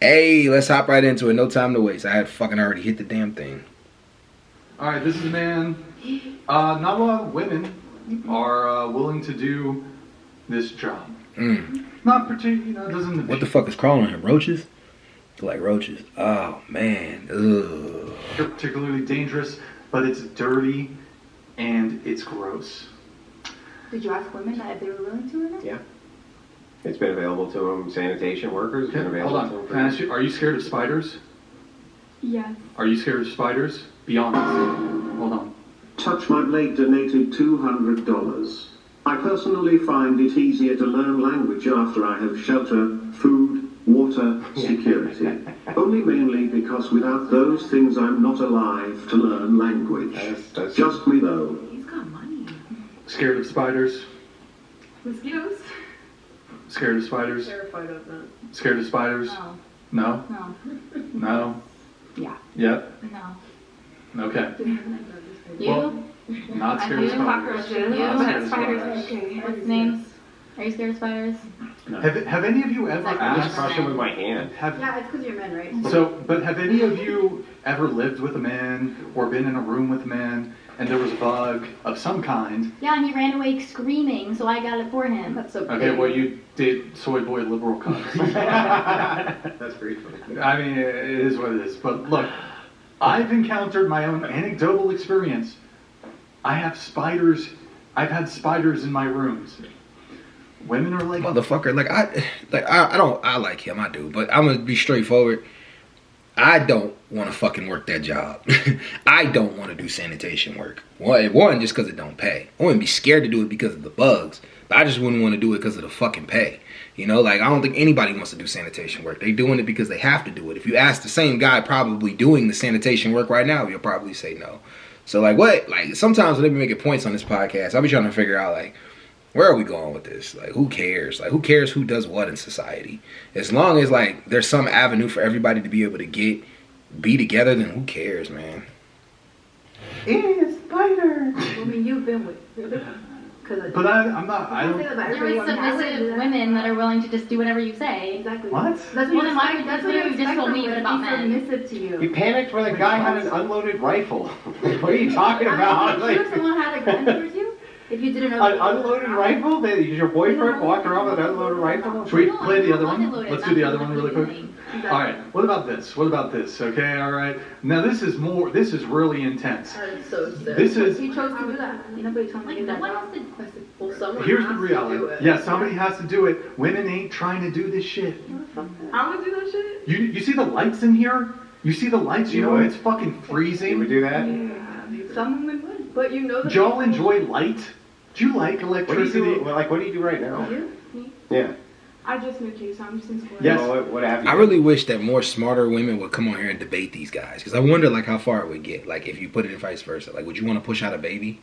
Hey, let's hop right into it. No time to waste. I had fucking already hit the damn thing. All right, this is a man. Not a lot of women are willing to do this job. Not particularly, it doesn't. What the fuck is crawling on him? Roaches? Like roaches. Oh man. Ugh. They're particularly dangerous, but it's dirty and it's gross. Did you ask women that if they were willing to or not? Yeah. It's been available to them. Sanitation workers. It's been available Hold to on. them. Can I ask you, are you scared of spiders? Yes. Are you scared of spiders? Be honest. Hold on. Touch My Blade donated $200. I personally find it easier to learn language after I have shelter, food, water, security. Only mainly because without those things I'm not alive to learn language. That's Just me though. He's got money. Scared of spiders? Mosquitoes? Scared of spiders? Terrified of them. Scared of spiders? No. No? No. No? Yeah. Yep. No. Okay. You? Well, not scared of spiders. Cockroaches. Not You? scared of Spiders. spiders. Okay. What's names? Are you scared of spiders? No. Have any of you ever Like I just asked? crush them with my hand. Yeah, it's because you're men, right? So, but have any of you ever lived with a man or been in a room with a man and there was a bug of some kind? Yeah, and he ran away screaming, so I got it for him. That's so Okay, well, you did soy boy liberal cunt. That's pretty funny. I mean, it is what it is. But look, I've encountered my own anecdotal experience. I have spiders. I've had spiders in my rooms. Women are like, Motherfucker, I like him, I do, but I'm gonna be straightforward. I don't want to fucking work that job. I don't want to do sanitation work. One, just because it don't pay. I wouldn't be scared to do it because of the bugs, but I just wouldn't want to do it because of the fucking pay. You know, like, I don't think anybody wants to do sanitation work. They're doing it because they have to do it. If you ask the same guy probably doing the sanitation work right now, he'll probably say no. So, like, what? Like, sometimes when they be making points on this podcast, I'll be trying to figure out, like, where are we going with this? Like, who cares? Like, who cares who does what in society? As long as, like, there's some avenue for everybody to be able to be together, then who cares, man? it's spider. I mean, you've been with. But I'm not. I don't. There are submissive women that are willing to just do whatever you say. Exactly. What? That's Well, then why would that's you what do? You just told me even about men. Submissive to you. You panicked when the guy had an unloaded rifle. What are you talking about? Are you sure someone had a gun towards you? If you didn't know. An unloaded rifle? Your boyfriend walked around with an unloaded rifle? Should we No, play the other one? unloaded. Let's do the That's other one really what I'm quick. doing. Exactly. All right. What about this? What about this? Okay. All right. Now this is really intense. That's so sick. This is. He chose to do that. Nobody told me to Like, do that what job. is the... Well, someone Here's the has to do reality. it. Yeah, somebody has to do it. Women ain't trying to do this shit. I would do that shit. You see the lights in here? You see the lights? You know when it's fucking You freezing? would do that? Yeah, some women would. But you know Do y'all enjoy light? Do you like What do you electricity? do? Like, what do you do right now? You? Me? Yeah. I just moved here, so I'm just in school. Yes. Well, what have you I done? really wish that more smarter women would come on here and debate these guys, because I wonder, like, how far it would get. Like, if you put it in vice versa. Like, would you want to push out a baby?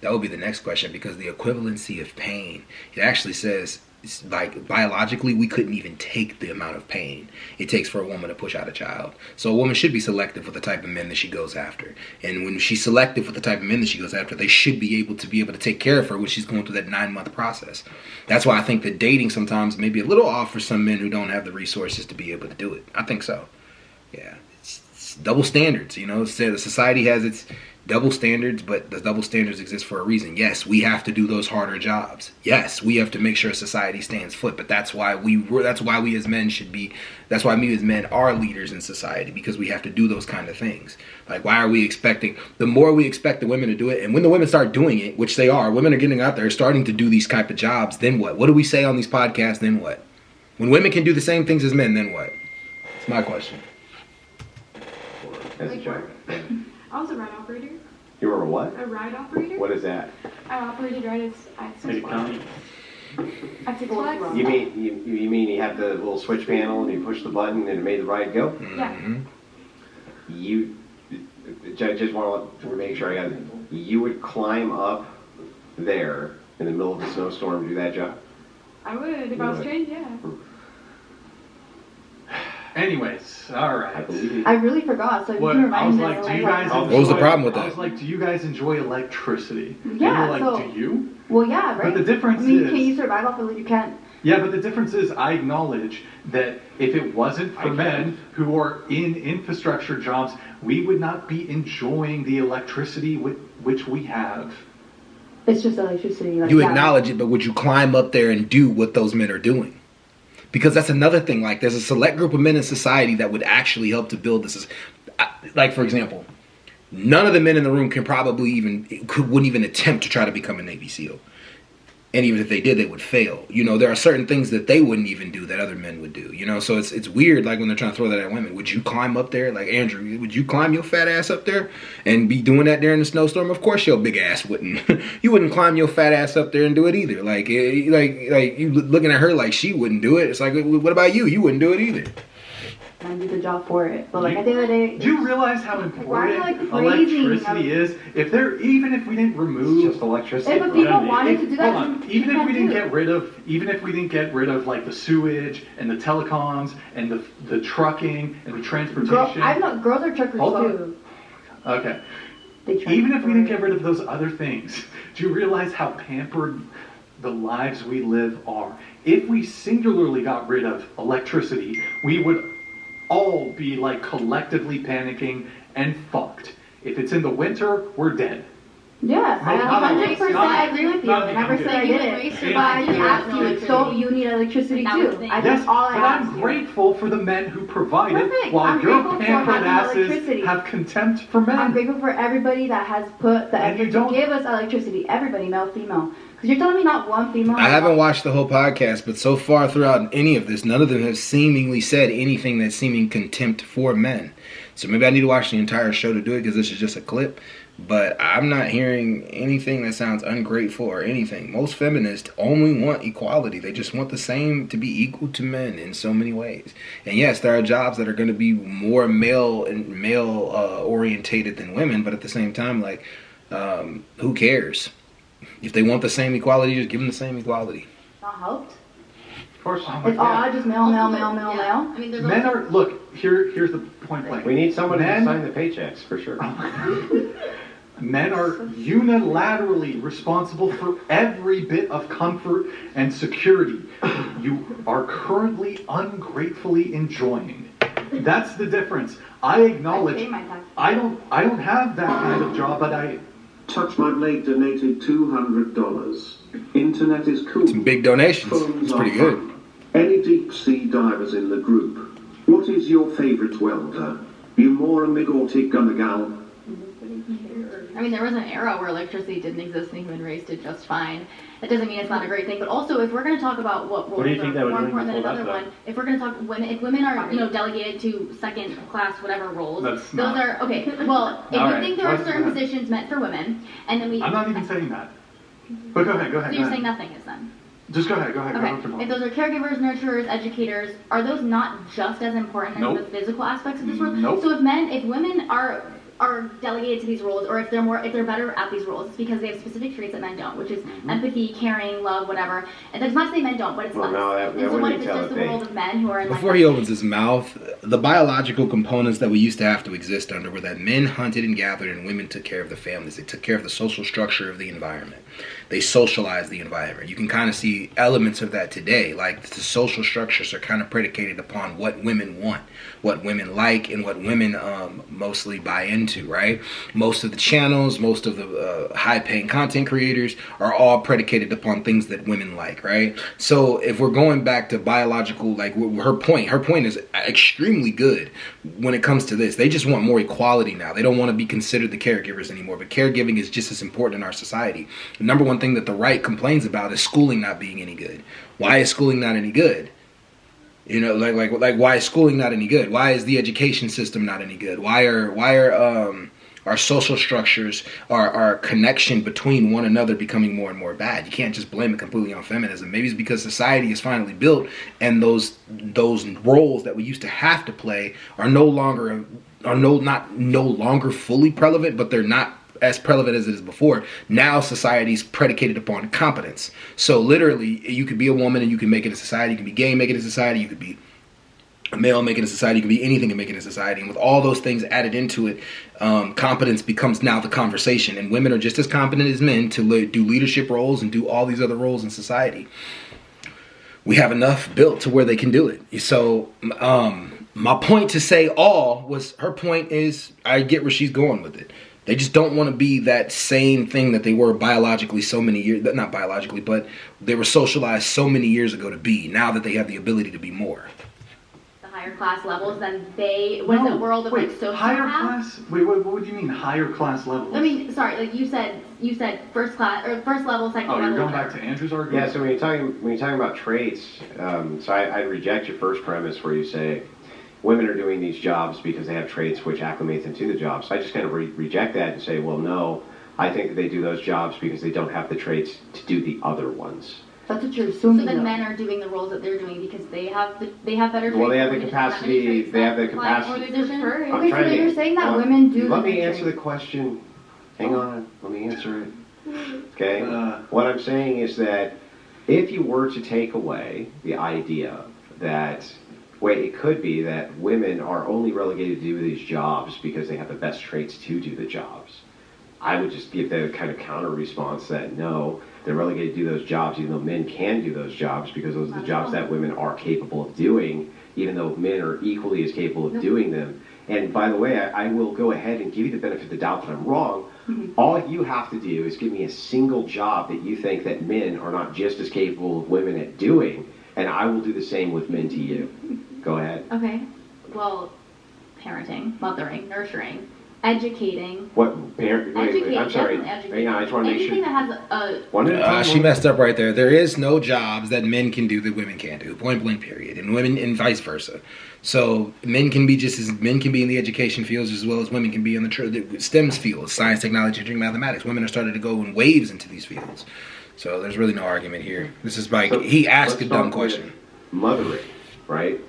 That would be the next question, because the equivalency of pain, it actually says, it's like, biologically, we couldn't even take the amount of pain it takes for a woman to push out a child. So a woman should be selective with the type of men that she goes after. And when she's selective with the type of men that she goes after, they should be able to take care of her when she's going through that 9-month process. That's why I think that dating sometimes may be a little off for some men who don't have the resources to be able to do it. I think so. Yeah. It's double standards, you know. The society has its double standards, but the double standards exist for a reason. Yes, we have to do those harder jobs. Yes, we have to make sure society stands foot, but that's why we as men should be, that's why we as men are leaders in society, because we have to do those kind of things. Like, why are we expecting, the more we expect the women to do it, and when the women start doing it, which they are, women are getting out there starting to do these type of jobs, then what? What do we say on these podcasts, then what? When women can do the same things as men, then what? It's my question. That's a joke. I was a ride operator. You were a what? A ride operator? What is that? I operated rides at Six Flags. At Six You Flags? mean you have the little switch panel and you push the button and it made the ride go? Yeah. Just want to make sure I got it. You would climb up there in the middle of a snowstorm to do that job? I would. If I was trained, yeah. Anyways, all right. I believe you. I really forgot, so you What, can I remind was me. like, do you guys What was the enjoy- problem with I that? was like, do you guys enjoy electricity? And Yeah, you're like, so- do you? Well, yeah, right? But the difference I mean, is- can you survive off of it? You can't. Yeah, but the difference is I acknowledge that if it wasn't for men who are in infrastructure jobs, we would not be enjoying the electricity which we have. It's just electricity. Like You that. acknowledge it, but would you climb up there and do what those men are doing? Because that's another thing. Like, there's a select group of men in society that would actually help to build this. Like, for example, none of the men in the room wouldn't even attempt to try to become a Navy SEAL. And even if they did, they would fail. You know, there are certain things that they wouldn't even do that other men would do. You know, so it's weird, like, when they're trying to throw that at women. Would you climb up there? Like, Andrew, would you climb your fat ass up there and be doing that during the snowstorm? Of course your big ass wouldn't. You wouldn't climb your fat ass up there and do it either. Like you looking at her like she wouldn't do it. It's like, what about you? You wouldn't do it either. And do the job for it. But like at the end of the day, Do you realize how important Why are you, like, praising electricity is? Even if we didn't remove It's just electricity. if a female wanted to do that, Hold on. then Even she if we didn't can get rid of, like the sewage and the telecoms and the trucking and the transportation. Girls are truckers Hold on. too. Okay. They Even if we didn't get rid of those other things, do you realize how pampered the lives we live are? If we singularly got rid of electricity, we would all be like collectively panicking and fucked. If it's in the winter, we're dead. Yeah, I not 100% agree with you. not I never said I You would didn't. waste But your I body just to asked have you, electricity. so you need electricity That was too. the thing. That's all I but asked I'm you. grateful for the men who provide it, Perfect. while I'm your grateful for pampered having asses electricity. have contempt for men. I'm grateful for everybody that has put the And you effort don't- to give us electricity. Everybody, male, female. Because you're telling me not one female. I haven't watched the whole podcast, but so far throughout any of this, none of them have seemingly said anything that's seeming contempt for men. So maybe I need to watch the entire show to do it, because this is just a clip. But I'm not hearing anything that sounds ungrateful or anything. Most feminists only want equality. They just want the same, to be equal to men in so many ways. And yes, there are jobs that are going to be more male orientated than women, but at the same time, like, who cares? If they want the same equality, just give them the same equality. Not helped. Of course. It's all just male, male, male, male, Yeah. male. I mean, there's Men also- are, look, here's the point blank. We need someone Men- to sign the paychecks, for sure. Men are unilaterally responsible for every bit of comfort and security you are currently ungratefully enjoying. That's the difference. I acknowledge I pay my taxes. I don't have that kind of job, but I Touch My Blade donated $200. Internet is cool. Some big donations. Phones It's are pretty good. fun. Any deep sea divers in the group? What is your favourite welder? You more a Migortic Gunnagal? I mean, there was an era where electricity didn't exist and the human race did just fine. That doesn't mean it's not a great thing. But also, if we're going to talk about what roles do you think are that was more doing important than before another that, one, if we're going to talk women, if women are, delegated to second class whatever roles, That's those not- are, okay, well, if All you right, think there are let's- certain positions meant for women, and then we... I'm not even saying that. But go ahead. So Go you're saying ahead. nothing is then? Just go ahead. Go Okay, on. if those are caregivers, nurturers, educators, are those not just as important Nope. as the physical aspects of this world? Nope. So if women are delegated to these roles, or if they're better at these roles, it's because they have specific traits that men don't, which is empathy, caring, love, whatever. And that's not to say men don't, but it's Well, us. no, that And so what wouldn't if it's tell just if the they- world of men who are in Before he opens his mouth, the biological components that we used to have to exist under were that men hunted and gathered and women took care of the families. They took care of the social structure of the environment. They socialized the environment. You can kind of see elements of that today. Like, the social structures are kind of predicated upon what women want, what women like, and what women mostly buy into, right? Most of the channels, most of the high-paying content creators are all predicated upon things that women like, right? So if we're going back to biological, like her point is extremely good when it comes to this. They just want more equality now. They don't want to be considered the caregivers anymore, but caregiving is just as important in our society. The number one thing that the right complains about is schooling not being any good. Why is schooling not any good? You know, like why is schooling not any good? Why is the education system not any good? Why are our social structures, our connection between one another becoming more and more bad? You can't just blame it completely on feminism. Maybe it's because society is finally built, and those roles that we used to have to play are no longer fully prevalent, but they're not as prevalent as it is before. Now society's predicated upon competence. So literally, you could be a woman and you can make it in society. You can be gay and make it in society. You could be a male making a society. You can be anything and make it a society. And with all those things added into it, competence becomes now the conversation. And women are just as competent as men to do leadership roles and do all these other roles in society. we have enough built to where they can do it. So my point to say all was, her point is, I get where she's going with it. They just don't want to be that same thing that they were biologically so many years, not biologically, but they were socialized so many years ago to be, now that they have the ability to be more. The higher class levels than they, was the world of like sociopaths? Higher class? Wait, what do you mean higher class levels? I mean, sorry, like you said first class, or first level, second level. Oh, you're going back to Andrew's argument? Yeah, so when you're talking about traits, so I reject your first premise where you say, women are doing these jobs because they have traits which acclimate them to the job. So I just kind of reject that and say, well, no, I think that they do those jobs because they don't have the traits to do the other ones. That's what you're assuming. So then men are doing the roles that they're doing because they have better traits. Well, they have the capacity. They have the capacity. Okay, so you're saying that women do. Let me answer the question. Hang on. Let me answer it. Okay. What I'm saying is that if you were to take away the idea that, it could be that women are only relegated to do these jobs because they have the best traits to do the jobs, I would just give the kind of counter response that no, they're relegated to do those jobs even though men can do those jobs because those are the jobs that women are capable of doing, even though men are equally as capable of doing them. And by the way, I will go ahead and give you the benefit of the doubt that I'm wrong. All you have to do is give me a single job that you think that men are not just as capable of women at doing, and I will do the same with men to you. Go ahead. Okay. Well, parenting, mothering, nurturing, educating. What parent? Wait, I'm sorry. Hang on, I just want to make sure. Anything that has a She messed up right there. There is no jobs that men can do that women can't do. Point blank, period. And women, and vice versa. So men can be in the education fields as well as women can be in the STEMs fields, science, technology, engineering, mathematics. Women are starting to go in waves into these fields. So there's really no argument here. This is like, he asked a dumb question. Mothering, right?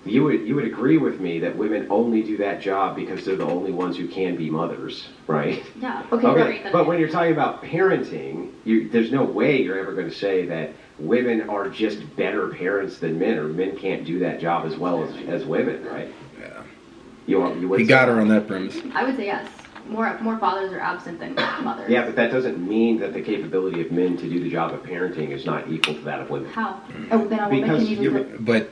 You would agree with me that women only do that job because they're the only ones who can be mothers, right? Yeah. Okay. But when you're talking about parenting, there's no way you're ever going to say that women are just better parents than men, or men can't do that job as well as women, right? Yeah. You got her on that premise. I would say yes. More fathers are absent than mothers. Yeah, but that doesn't mean that the capability of men to do the job of parenting is not equal to that of women. How? Oh, then a woman Because can use But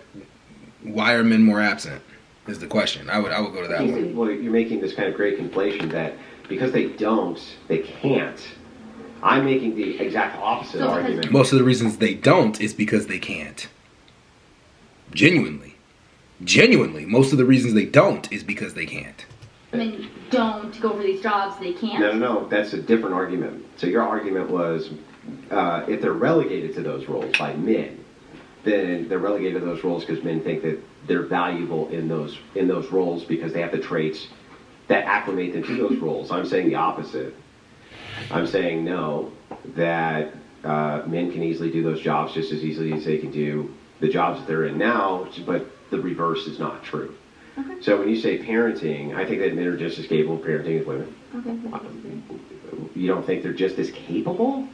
why are men more absent is the question. I would go to that one. Well, you're making this kind of great conflation that because they don't, they can't. I'm making the exact opposite argument. Most of the reasons they don't is because they can't. Genuinely, most of the reasons they don't is because they can't. Men don't go for these jobs, they can't. No, that's a different argument. So your argument was if they're relegated to those roles by men, then they're relegated to those roles because men think that they're valuable in those roles because they have the traits that acclimate them to those roles. I'm saying the opposite. I'm saying no, that men can easily do those jobs just as easily as they can do the jobs that they're in now, but the reverse is not true. Okay. So when you say parenting, I think that men are just as capable of parenting as women. Okay. You don't think they're just as capable?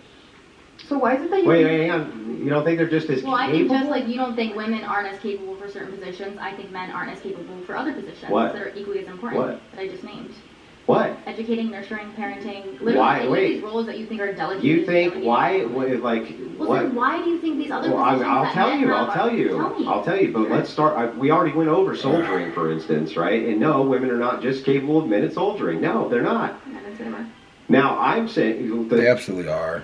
So why is it that you... Wait, hang on. You don't think they're just as capable? Well, I think just like you don't think women aren't as capable for certain positions, I think men aren't as capable for other positions that are equally as important that I just named. What? Educating, nurturing, parenting, literally Why? any of Wait. these roles that you think are delegated. You think why? Then why do you think these other positions I'll tell you. Tell me. I'll tell you. But let's start. We already went over soldiering, for instance, right? And no, women are not just capable of men at soldiering. No, they're not. Now I'm saying they absolutely are.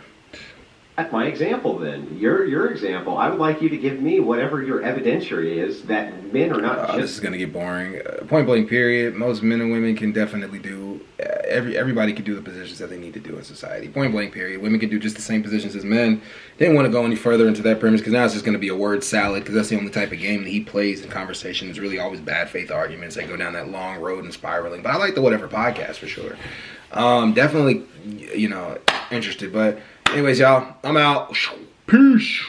That's my example then. Your example, I would like you to give me whatever your evidentiary is that men are not just... This is going to get boring. Point blank period. Most men and women can definitely do... Everybody can do the positions that they need to do in society. Point blank period. Women can do just the same positions as men. Didn't want to go any further into that premise because now it's just going to be a word salad because that's the only type of game that he plays in conversation. It's really always bad faith arguments that go down that long road and spiraling. But I like the whatever podcast for sure. Definitely, interested. But anyways, y'all, I'm out. Peace.